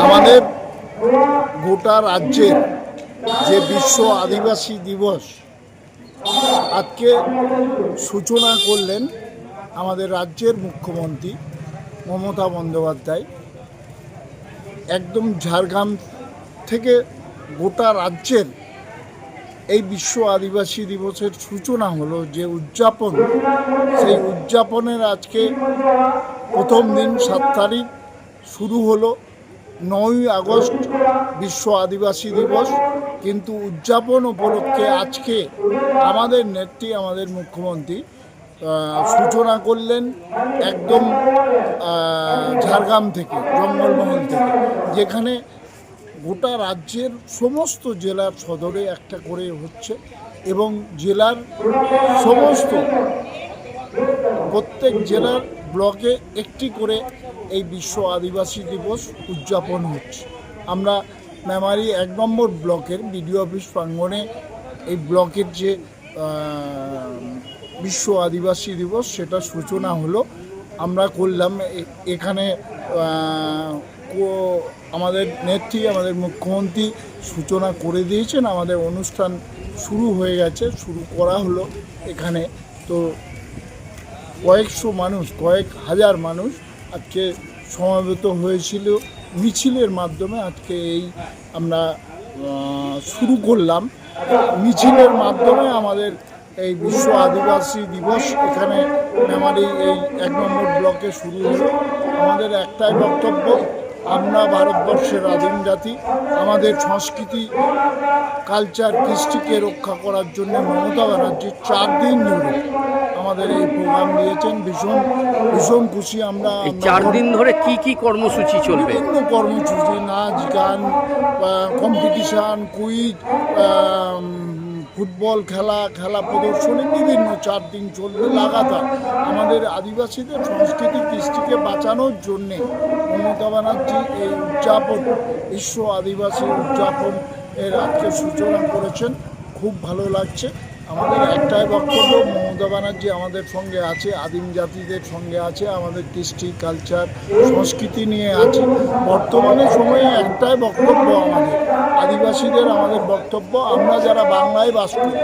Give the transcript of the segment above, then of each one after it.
আমাদের গোটা রাজ্যের যে বিশ্ব আদিবাসী দিবস আজকে সূচনা করলেন আমাদের রাজ্যের মুখ্যমন্ত্রী মমতা বন্দ্যোপাধ্যায়। একদম ঝাড়গ্রাম থেকে গোটা রাজ্যের এই বিশ্ব আদিবাসী দিবসের সূচনা হলো, যে উদযাপন, সেই উদযাপনের আজকে প্রথম দিন 7 তারিখ শুরু হলো। 9ই আগস্ট বিশ্ব আদিবাসী দিবস, কিন্তু উদযাপন উপলক্ষে আজকে আমাদের নেত্রী, আমাদের মুখ্যমন্ত্রী সূচনা করলেন একদম ঝাড়গ্রাম থেকে, জঙ্গলমহল থেকে, যেখানে গোটা রাজ্যের সমস্ত জেলার সদরে একটা করে হচ্ছে এবং জেলার সমস্ত প্রত্যেক জেলার ব্লকে একটি করে এই বিশ্ব আদিবাসী দিবস উদযাপন হচ্ছে। আমরা মেমারি 1 নম্বর ব্লকের বিডিও অফিস প্রাঙ্গণে এই ব্লকের যে বিশ্ব আদিবাসী দিবস সেটা সূচনা হলো, আমরা করলাম। এখানে আমাদের নেত্রী, আমাদের মুখ্যমন্ত্রী সূচনা করে দিয়েছেন। আমাদের অনুষ্ঠান শুরু হয়ে গেছে, শুরু করা হলো এখানে। তো কয়েকশো মানুষ, কয়েক হাজার মানুষ আজকে সমবেত হয়েছিল মিছিলের মাধ্যমে। আজকে এই আমরা শুরু করলাম মিছিলের মাধ্যমে আমাদের এই বিশ্ব আদিবাসী দিবস এখানে মেমারি এই 1 নম্বর ব্লকে শুরু হলো। আমাদের একটাই বক্তব্য, আমরা ভারতবর্ষের আদিম জাতি, আমাদের সংস্কৃতি, কালচার, কৃষ্টিকে রক্ষা করার জন্য মমতা ব্যানার্জি 4 দিন ধরে আমাদের এই প্রোগ্রাম দিয়েছেন। ভীষণ খুশি আমরা। 4 দিন ধরে কি কি কর্মসূচি চলবে? বিভিন্ন কর্মসূচি, নাচ, গান, কম্পিটিশান, কুইজ, ফুটবল খেলা প্রদর্শনী, বিভিন্ন 4 দিন চলবে লাগাতার। আমাদের আদিবাসীদের সংস্কৃতি কৃষ্টিকে বাঁচানোর জন্যে মমতা ব্যানার্জি এই উদযাপন, বিশ্ব আদিবাসী উদযাপন এর আজকে সূচনা করেছেন। খুব ভালো লাগছে। আমাদের একটাই বক্তব্য, মমতা ব্যানার্জি আমাদের সঙ্গে আছে, আদিম জাতিদের সঙ্গে আছে, আমাদের কৃষ্টি, কালচার, সংস্কৃতি নিয়ে আছে। বর্তমানে সময়ে একটাই বক্তব্য আমাদের আদিবাসীদের, আমাদের বক্তব্য, আমরা যারা বাংলায় বাস করি,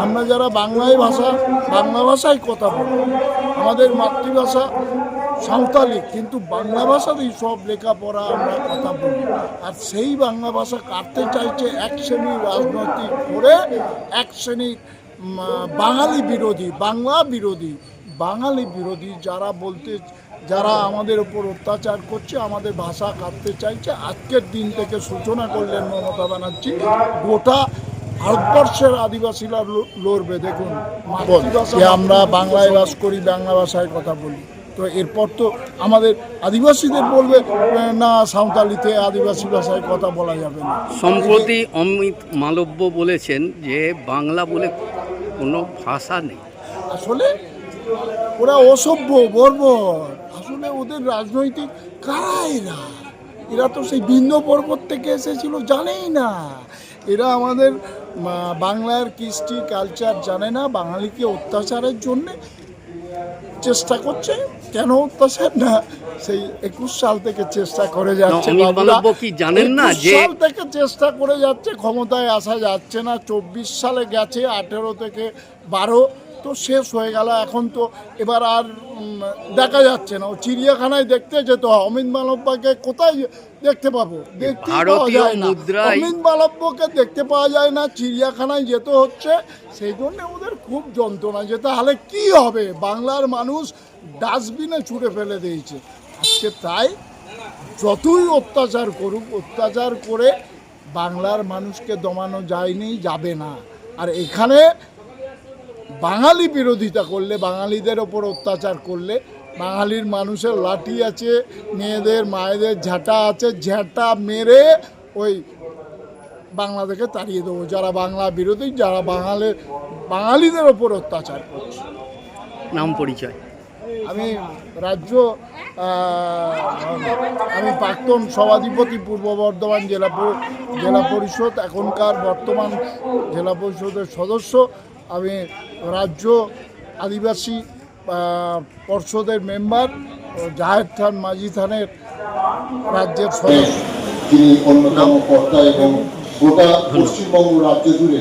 আমরা যারা বাংলা ভাষায় কথা বলি, আমাদের মাতৃভাষা সাঁওতালি, কিন্তু বাংলা ভাষাতেই সব লেখাপড়া আমরা কথা বলি। আর সেই বাংলা ভাষা কাটতে চাইছে এক শ্রেণীর রাজনৈতিক করে, এক শ্রেণীর বাঙালি বিরোধী, বাঙালি বিরোধী যারা আমাদের উপর অত্যাচার করছে, আমাদের ভাষা কাটতে চাইছে। আজকের দিন থেকে সূচনা করলেন মমতা ব্যানার্জি। গোটা ভারতবর্ষের আদিবাসীরা লড়বে। দেখুন, আমরা বাংলায় বাস করি, বাংলা ভাষায় কথা বলি, তো এরপর তো আমাদের আদিবাসীদের বলবে না সাঁওতালিতে, আদিবাসী ভাষায় কথা বলা যাবে না। সম্প্রতি অমিত মালব্য বলেছেন যে বাংলা বলে কোনো ভাষা নেই। আসলে ওরা অসভ্য, বর্বর। আসলে ওদের রাজনৈতিক কারা এরা তো সেই ভিন্ন পর্বত থেকে এসেছিল, জানেই না। এরা আমাদের বাংলার কৃষ্টি, কালচার জানে না। বাঙালিকে অত্যাচারের জন্যে চেষ্টা করছে। কেন অত্যাচার না, সেই 21 সাল থেকে চেষ্টা করে যাচ্ছে। কি জানেন না যে 21 সাল থেকে চেষ্টা করে যাচ্ছে, ক্ষমতায় আসা যাচ্ছে না। 24 সালে গেছে, 18 থেকে 12 তো শেষ হয়ে গেল। এখন তো এবার আর দেখা যাচ্ছে না। ও চিড়িয়াখানায় দেখতে যেত। অমিত মালব্যকে কোথায় দেখতে পাবো? দেখতে পাওয়া যায় না। অমিত মালব্যকে দেখতে পাওয়া যায় না, চিড়িয়াখানায় যেতে হচ্ছে। সেই জন্য ওদের খুব যন্ত্রণা। যেতে হলে কি হবে? বাংলার মানুষ ডাস্টবিনে ছুঁড়ে ফেলে দিয়েছে আজকে। তাই যতই অত্যাচার করুক, অত্যাচার করে বাংলার মানুষকে দমানো যায়নি, যাবে না। আর এখানে বাঙালি বিরোধিতা করলে, বাঙালিদের ওপর অত্যাচার করলে, বাঙালির মানুষের লাঠি আছে, মেয়েদের মায়েদের ঝাঁটা আছে, ঝাঁটা মেরে ওই বাংলা থেকে তাড়িয়ে দেবো যারা বাংলা বিরোধী, যারা বাঙালিদের ওপর অত্যাচার করছে। নাম পরিচয়? আমি আমি প্রাক্তন সভাধিপতি, পূর্ব বর্ধমান জেলা পরিষদ, এখনকার বর্তমান জেলা পরিষদের সদস্য। আমি রাজ্য আদিবাসী পর্ষদের মেম্বার, জাহের থান, মাঝি থানের রাজ্যের সদস্য। যিনি অন্যতম কর্তা এবং গোটা পশ্চিমবঙ্গ রাজ্য জুড়ে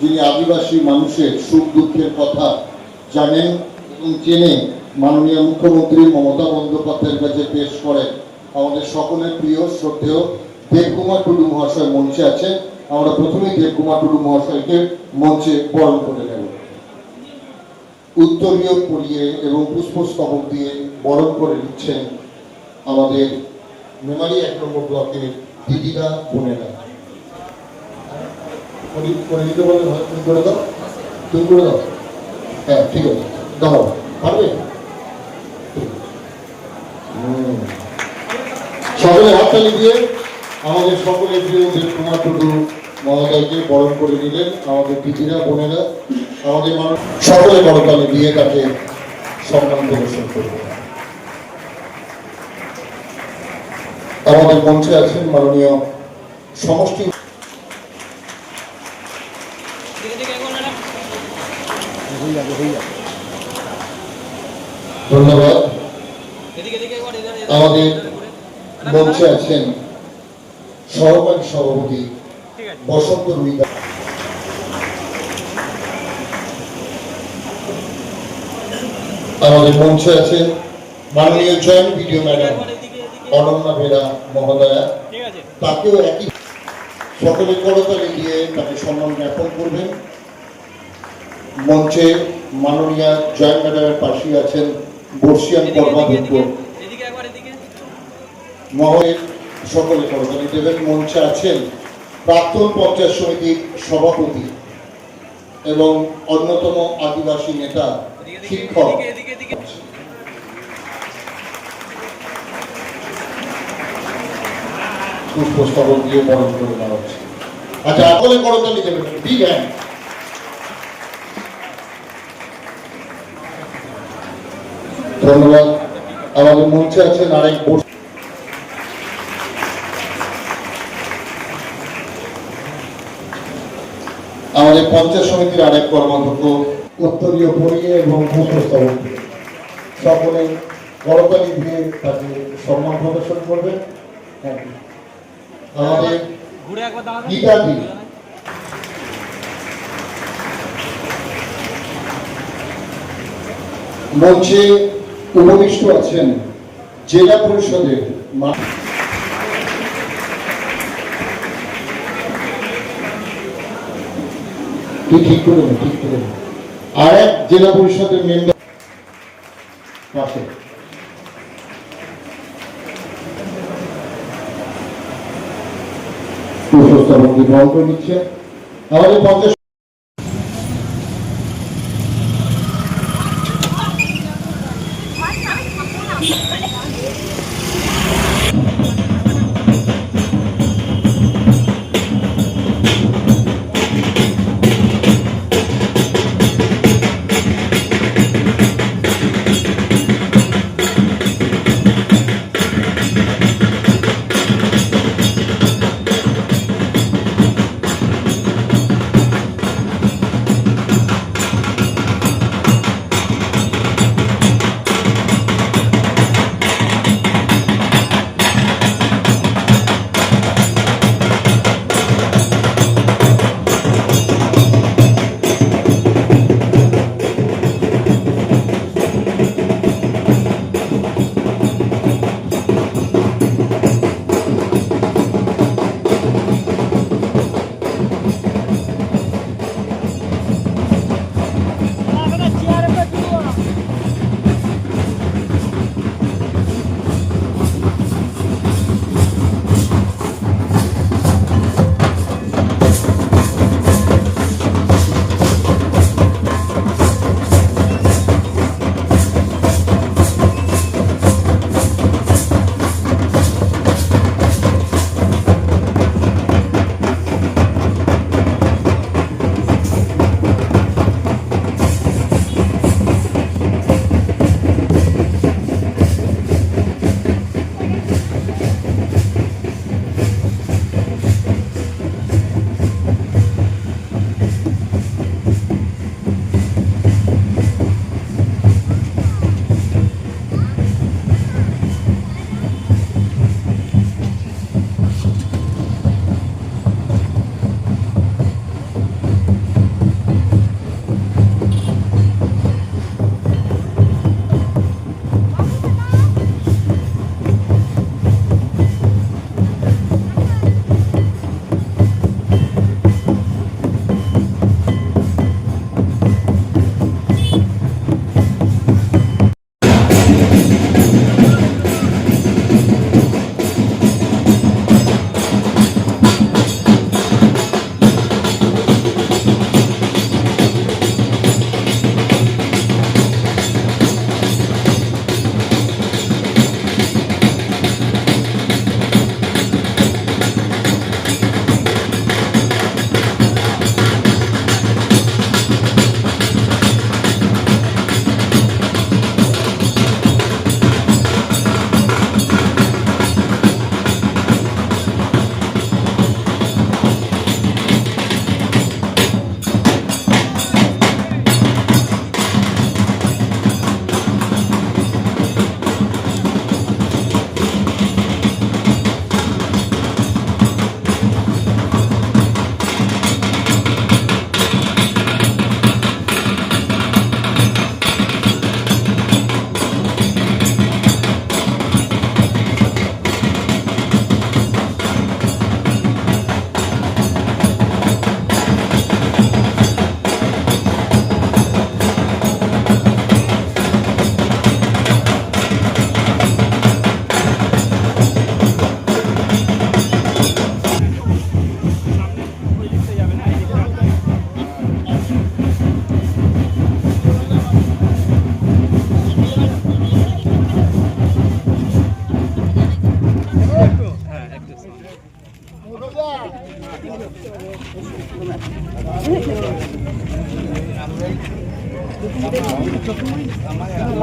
যিনি আদিবাসী মানুষের সুখ দুঃখের কথা জানেন এবং জেনে মাননীয় মুখ্যমন্ত্রী মমতা বন্দ্যোপাধ্যায়ের কাছে পেশ করেন আমাদের সকলের প্রিয় শ্রদ্ধেয় দেবকুমার টুডু মহাশয় মঞ্চে আছেন। আমরা প্রথমেই দেবকুমার টুডু মহাশয়কে মঞ্চে বরণ করে নেব। উত্তরীয় পরিয়ে এবং পুষ্পস্তবক দিয়ে বরণ করে নিচ্ছেন আমাদের মেমারি 1 নম্বর ব্লকের দিদিরা বোনেরা। করে দিতে বলে তুমি করে দাও, তুমি করে দাও। হ্যাঁ ঠিক আছে, দাও পারবে। সকলে হাততালি দিয়ে আমাদের সকলের প্রিয় দেবকুমার টুডু মহোদয়কে বরণ করে নিলেন আমাদের দিদিরা বোনেরা। আমাদের মানুষ সকলে করতালি দিয়ে তাকে সম্মান প্রদর্শন করবে। আমাদের মঞ্চে আছেন মাননীয় সমষ্টি ধন্যবাদ। আমাদের মঞ্চে আছেন সহকারী সভাপতি বসন্ত রুইদা। আমাদের মঞ্চে আছেন মাননীয় joint BDO madam Ananya Bera মহোদয়া। তাকেও একই সকলে করতালি দিয়ে তাকে সম্মান জ্ঞাপন করবেন। মঞ্চে মাননীয় জয়েন্ট ম্যাডামের পাশে আছেন বর্ষিয়ান কর্মাধ্যক্ষ মহোদয়, সকলে করতালি দেবেন। মঞ্চে আছেন প্রাক্তন পঞ্চায়েত সমিতির সভাপতি এবং অন্যতম আদিবাসী নেতা শিক্ষক পুষ্পস্তবক দিয়ে বরণ করে নেওয়া হচ্ছে। আচ্ছা, সকলে করতালি দেবেন। Big hand. ধন্যবাদ। আমাদের মঞ্চে আছেন আরেক আমাদের পঞ্চায়েত সমিতির আরেক কর্মাধ্যক্ষ উত্তরীয় পরিয়ে এবং পুষ্পস্তবক দিয়ে সকলে করতালি দিয়ে তাকে সম্মান প্রদর্শন করবেন। আমাদের গীতাদি মঞ্চে উপবিষ্ট আছেন জেলা পরিষদের ঠিক করে আর এক জেলা পরিষদের মেম্বার পাশে পুষ্পস্তবক গ্রহণ করে নিচ্ছে আমাদের পঞ্চায়েত।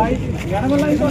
লাইট